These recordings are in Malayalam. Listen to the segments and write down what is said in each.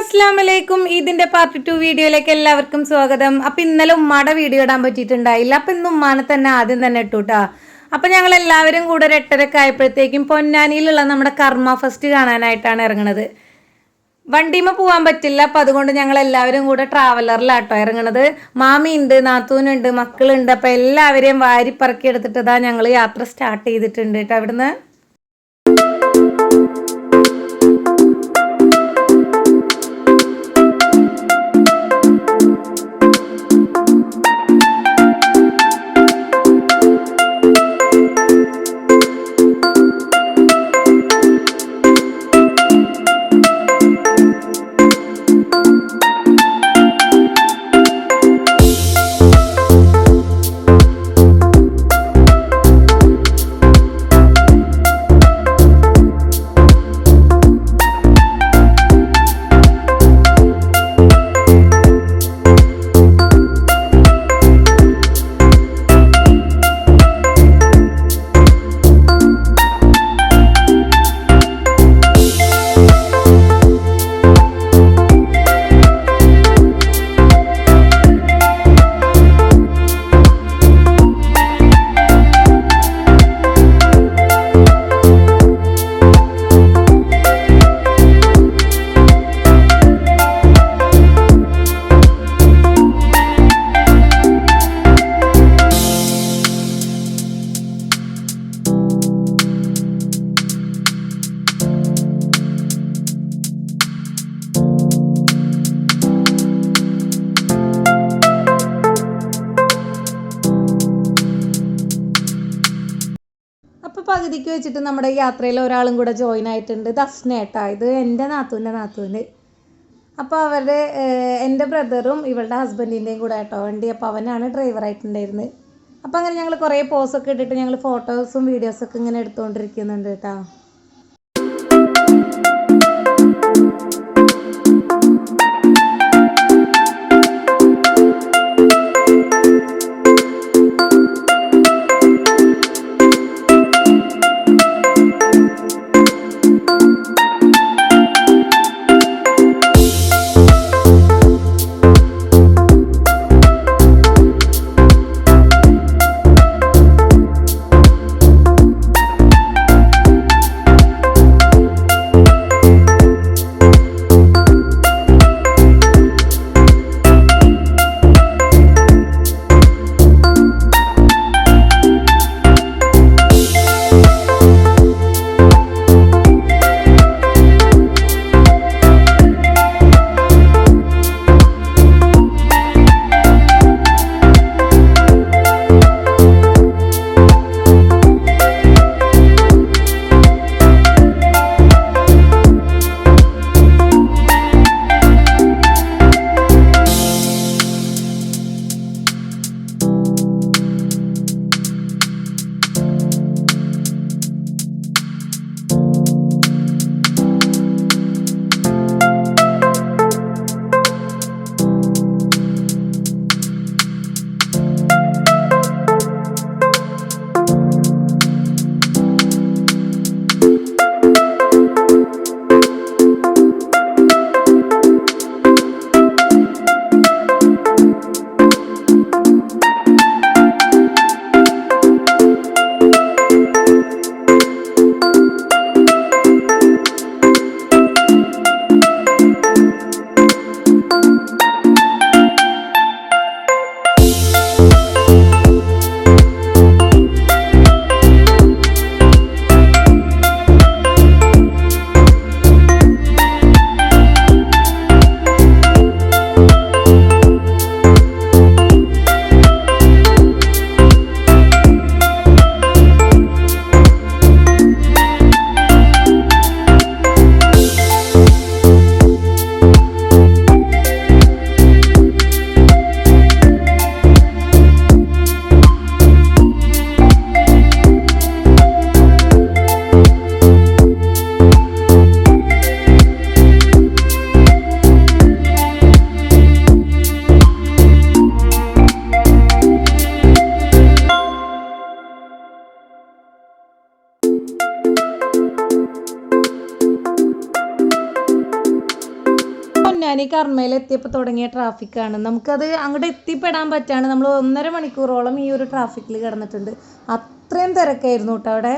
അസ്സലാമലൈക്കും. ഇതിന്റെ പാർട്ട് 2 വീഡിയോയിലേക്ക് എല്ലാവർക്കും സ്വാഗതം. അപ്പൊ ഇന്നലെ ഉമ്മാടെ വീഡിയോ ഇടാൻ പറ്റിയിട്ടുണ്ടായില്ല. അപ്പൊ ഇന്ന് ഉമ്മാനെ തന്നെ ആദ്യം തന്നെ ഇട്ടുട്ടാ. അപ്പൊ ഞങ്ങൾ എല്ലാവരും കൂടെ ഒരു 8:30 ആയപ്പോഴത്തേക്കും പൊന്നാനിയിലുള്ള നമ്മുടെ കർമ്മ ഫെസ്റ്റ് കാണാനായിട്ടാണ് ഇറങ്ങുന്നത്. വണ്ടിമ പോകാൻ പറ്റില്ല. അപ്പൊ അതുകൊണ്ട് ഞങ്ങൾ എല്ലാവരും കൂടെ ട്രാവലറിലാട്ടോ ഇറങ്ങണത്. മാമിയുണ്ട്, നാത്തൂനുണ്ട്, മക്കളുണ്ട്. അപ്പൊ എല്ലാവരെയും വാരിപ്പറക്കി എടുത്തിട്ടതാ ഞങ്ങൾ യാത്ര സ്റ്റാർട്ട് ചെയ്തിട്ടുണ്ട് കേട്ടോ. അവിടുന്ന് പകുതിക്ക് വെച്ചിട്ട് നമ്മുടെ യാത്രയിൽ ഒരാളും കൂടെ ജോയിൻ ആയിട്ടുണ്ട്. ദസ്നേട്ടാ, ഇത് എൻ്റെ നാത്തൂന്. അപ്പോൾ അവരുടെ എൻ്റെ ബ്രദറും ഇവളുടെ ഹസ്ബൻഡിൻ്റെയും കൂടെ കേട്ടോ വണ്ടി. അപ്പോൾ അവനാണ് ഡ്രൈവറായിട്ടുണ്ടായിരുന്നത്. അപ്പോൾ അങ്ങനെ ഞങ്ങൾ കുറേ പോസൊക്കെ ഇട്ടിട്ട് ഞങ്ങൾ ഫോട്ടോസും വീഡിയോസൊക്കെ ഇങ്ങനെ എടുത്തുകൊണ്ടിരിക്കുന്നുണ്ട് കേട്ടോ. പൊന്നാനി കർമ്മയിൽ എത്തിയപ്പോൾ തുടങ്ങിയ ട്രാഫിക്കാണ്. നമുക്കത് അങ്ങോട്ട് എത്തിപ്പെടാൻ പറ്റാണ്. നമ്മൾ 1.5 മണിക്കൂറോളം ഈ ഒരു ട്രാഫിക്കിൽ കിടന്നിട്ടുണ്ട്. അത്രയും തിരക്കായിരുന്നു കേട്ടോ അവിടെ.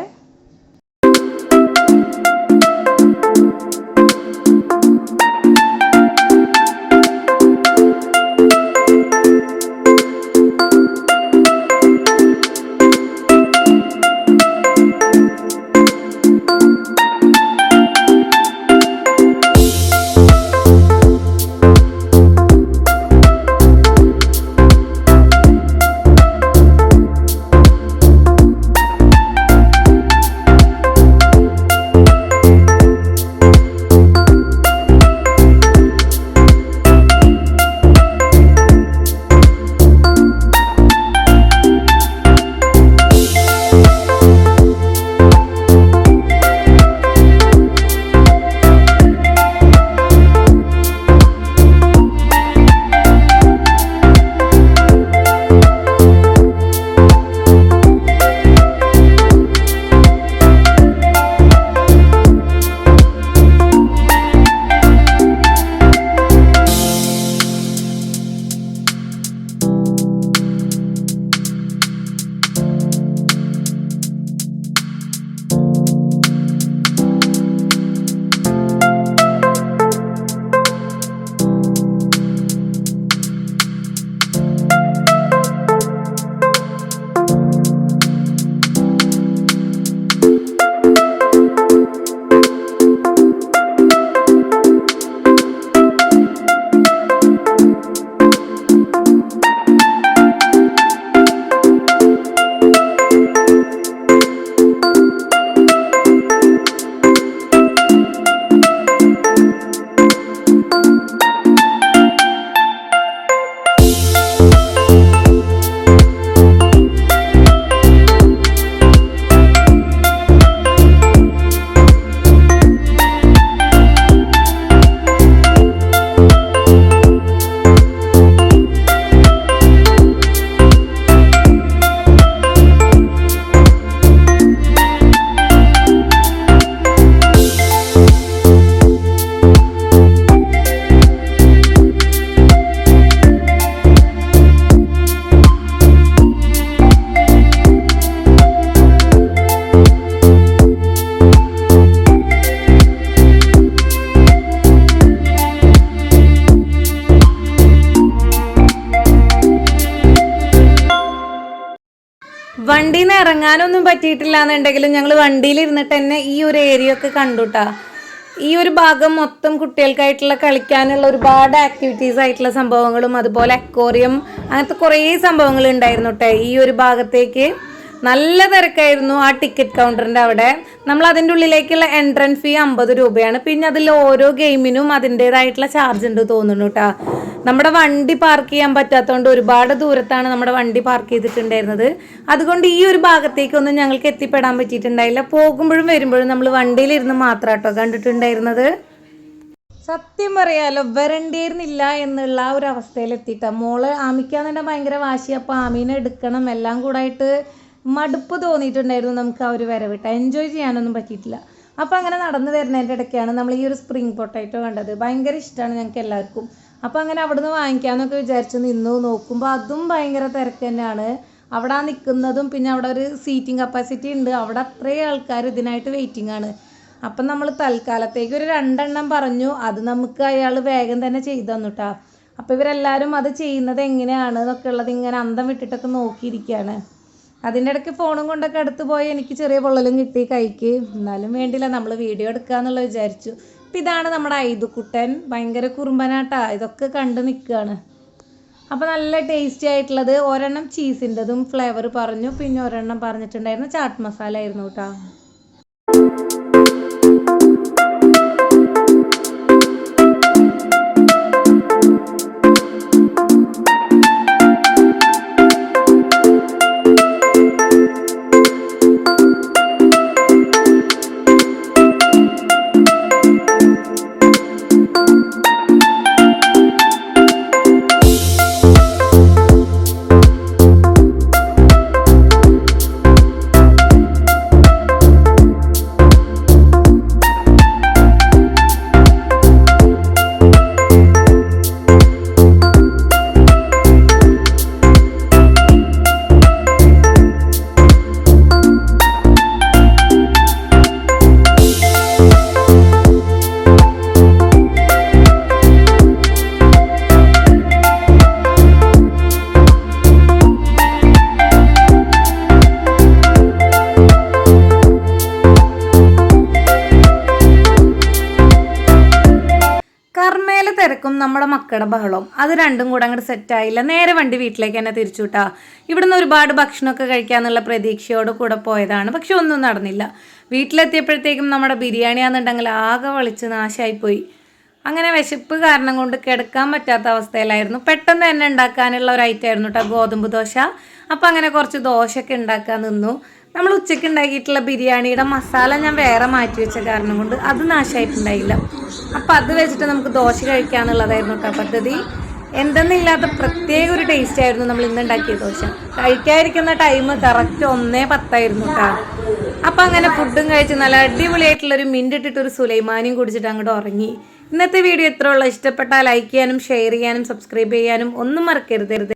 വണ്ടിയിൽ നിന്ന് ഇറങ്ങാനൊന്നും പറ്റിയിട്ടില്ല എന്നുണ്ടെങ്കിലും ഞങ്ങൾ വണ്ടിയിൽ ഇരുന്നിട്ട് തന്നെ ഈ ഒരു ഏരിയ ഒക്കെ കണ്ടുട്ടാ. ഈ ഒരു ഭാഗം മൊത്തം കുട്ടികൾക്കായിട്ടുള്ള കളിക്കാനുള്ള ഒരുപാട് ആക്ടിവിറ്റീസ് ആയിട്ടുള്ള സംഭവങ്ങളും അതുപോലെ അക്വേറിയം അങ്ങനത്തെ കുറേ സംഭവങ്ങൾ ഉണ്ടായിരുന്നു കേട്ടോ. ഈ ഒരു ഭാഗത്തേക്ക് നല്ല തിരക്കായിരുന്നു ആ ടിക്കറ്റ് കൗണ്ടറിൻ്റെ അവിടെ. നമ്മൾ അതിൻ്റെ ഉള്ളിലേക്കുള്ള എൻട്രൻസ് ഫീ 50 രൂപയാണ്. പിന്നെ അതിൽ ഓരോ ഗെയിമിനും അതിൻ്റേതായിട്ടുള്ള ചാർജ് ഉണ്ട് തോന്നുന്നു കേട്ടോ. നമ്മുടെ വണ്ടി പാർക്ക് ചെയ്യാൻ പറ്റാത്തതുകൊണ്ട് ഒരുപാട് ദൂരത്താണ് നമ്മുടെ വണ്ടി പാർക്ക് ചെയ്തിട്ടുണ്ടായിരുന്നത്. അതുകൊണ്ട് ഈ ഒരു ഭാഗത്തേക്കൊന്നും ഞങ്ങൾക്ക് എത്തിപ്പെടാൻ പറ്റിയിട്ടുണ്ടായില്ല. പോകുമ്പോഴും വരുമ്പോഴും നമ്മൾ വണ്ടിയിലിരുന്ന് മാത്രം കേട്ടോ കണ്ടിട്ടുണ്ടായിരുന്നത്. സത്യം പറയാലോ വരണ്ടേരുന്നില്ല എന്നുള്ള ആ ഒരു അവസ്ഥയിലെത്തിയിട്ടാണ്. മോള് ആമിക്കാന്നെ ഭയങ്കര വാശി. അപ്പോൾ ആമീനെ എടുക്കണം എല്ലാം കൂടായിട്ട് മടുപ്പ് തോന്നിയിട്ടുണ്ടായിരുന്നു നമുക്ക് ആ ഒരു വരവിട്ട്. എൻജോയ് ചെയ്യാനൊന്നും പറ്റിയിട്ടില്ല. അപ്പോൾ അങ്ങനെ നടന്നു വരുന്നതിൻ്റെ ഇടയ്ക്കാണ് നമ്മൾ ഈ ഒരു സ്പ്രിംഗ് പൊട്ടാറ്റോ കണ്ടത്. ഭയങ്കര ഇഷ്ടമാണ് ഞങ്ങൾക്ക് എല്ലാവർക്കും. അപ്പോൾ അങ്ങനെ അവിടുന്ന് വാങ്ങിക്കാമെന്നൊക്കെ വിചാരിച്ച് നിന്നു. നോക്കുമ്പോൾ അതും ഭയങ്കര തിരക്ക് തന്നെയാണ്. അവിടെ നിൽക്കുന്നതും പിന്നെ അവിടെ ഒരു സീറ്റിംഗ് കപ്പാസിറ്റി ഉണ്ട്. അവിടെ അത്രയും ആൾക്കാർ ഇതിനായിട്ട് വെയിറ്റിംഗ് ആണ്. അപ്പം നമ്മൾ തൽക്കാലത്തേക്ക് ഒരു 2 എണ്ണം പറഞ്ഞു. അത് നമുക്ക് അയാൾ വേഗം തന്നെ ചെയ്തു തന്നു കേട്ടോ. അപ്പോൾ ഇവരെല്ലാവരും അത് ചെയ്യുന്നത് എങ്ങനെയാണ് എന്നൊക്കെ ഉള്ളത് ഇങ്ങനെ അന്തം വിട്ടിട്ടൊക്കെ നോക്കിയിരിക്കുകയാണ്. അതിൻ്റെ ഇടയ്ക്ക് ഫോണും കൊണ്ടൊക്കെ അടുത്ത് പോയി എനിക്ക് ചെറിയ പൊള്ളലും കിട്ടി കൈക്ക്. എന്നാലും വേണ്ടില്ല, നമ്മൾ വീഡിയോ എടുക്കുക എന്നുള്ളത് വിചാരിച്ചു. അപ്പം ഇതാണ് നമ്മുടെ ഐതുക്കുട്ടൻ. ഭയങ്കര കുറുമ്പനാട്ടാ. ഇതൊക്കെ കണ്ട് നിൽക്കുകയാണ്. അപ്പോൾ നല്ല ടേസ്റ്റി ആയിട്ടുള്ളത് ഒരെണ്ണം ചീസിൻ്റെതും ഫ്ലേവർ പറഞ്ഞു. പിന്നെ ഒരെണ്ണം പറഞ്ഞിട്ടുണ്ടായിരുന്നു ചാട്ട് മസാല ആയിരുന്നു കേട്ടോ. കർമ്മയിലെ തിരക്കും നമ്മുടെ മക്കളുടെ ബഹളവും അത് രണ്ടും കൂടെ അങ്ങോട്ട് സെറ്റായില്ല. നേരെ വണ്ടി വീട്ടിലേക്ക് തന്നെ തിരിച്ചു വിട്ടാ. ഇവിടുന്ന് ഒരുപാട് ഭക്ഷണമൊക്കെ കഴിക്കാന്നുള്ള പ്രതീക്ഷയോട് കൂടെ പോയതാണ്. പക്ഷെ ഒന്നും നടന്നില്ല. വീട്ടിലെത്തിയപ്പോഴത്തേക്കും നമ്മുടെ ബിരിയാണിയാണെന്നുണ്ടെങ്കിൽ ആകെ വളിച്ച് നാശമായിപ്പോയി. അങ്ങനെ വിശപ്പ് കാരണം കൊണ്ട് കിടക്കാൻ പറ്റാത്ത അവസ്ഥയിലായിരുന്നു. പെട്ടെന്ന് തന്നെ ഉണ്ടാക്കാനുള്ള ഒരു ഐറ്റം ആയിരുന്നു കേട്ടോ ഗോതമ്പ് ദോശ. അപ്പം അങ്ങനെ കുറച്ച് ദോശയൊക്കെ ഉണ്ടാക്കാൻ നിന്നു. നമ്മൾ ഉച്ചയ്ക്ക് ഉണ്ടാക്കിയിട്ടുള്ള ബിരിയാണിയുടെ മസാല ഞാൻ വേറെ മാറ്റി വെച്ച കാരണം കൊണ്ട് അത് നാശമായിട്ടുണ്ടായില്ല. അപ്പം അത് വെച്ചിട്ട് നമുക്ക് ദോശ കഴിക്കാന്നുള്ളതായിരുന്നു കേട്ടോ പദ്ധതി. എന്തെന്നില്ലാത്ത പ്രത്യേക ഒരു ടേസ്റ്റ് ആയിരുന്നു നമ്മൾ ഇന്ന് ഉണ്ടാക്കിയ ദോശ. കഴിക്കാതിരിക്കുന്ന ടൈം കറക്റ്റ് 1:10 കേട്ടോ. അപ്പം അങ്ങനെ ഫുഡും കഴിച്ച് നല്ല അടിപൊളിയായിട്ടുള്ളൊരു മിൻറ്റിട്ടിട്ടൊരു സുലൈമാനിയും കുടിച്ചിട്ട് അങ്ങോട്ട് ഉറങ്ങി. ഇന്നത്തെ വീഡിയോ ഇത്രയുള്ള. ഇഷ്ടപ്പെട്ടാൽ ലൈക്ക് ചെയ്യാനും ഷെയർ ചെയ്യാനും സബ്സ്ക്രൈബ് ചെയ്യാനും ഒന്നും മറക്കരുത്.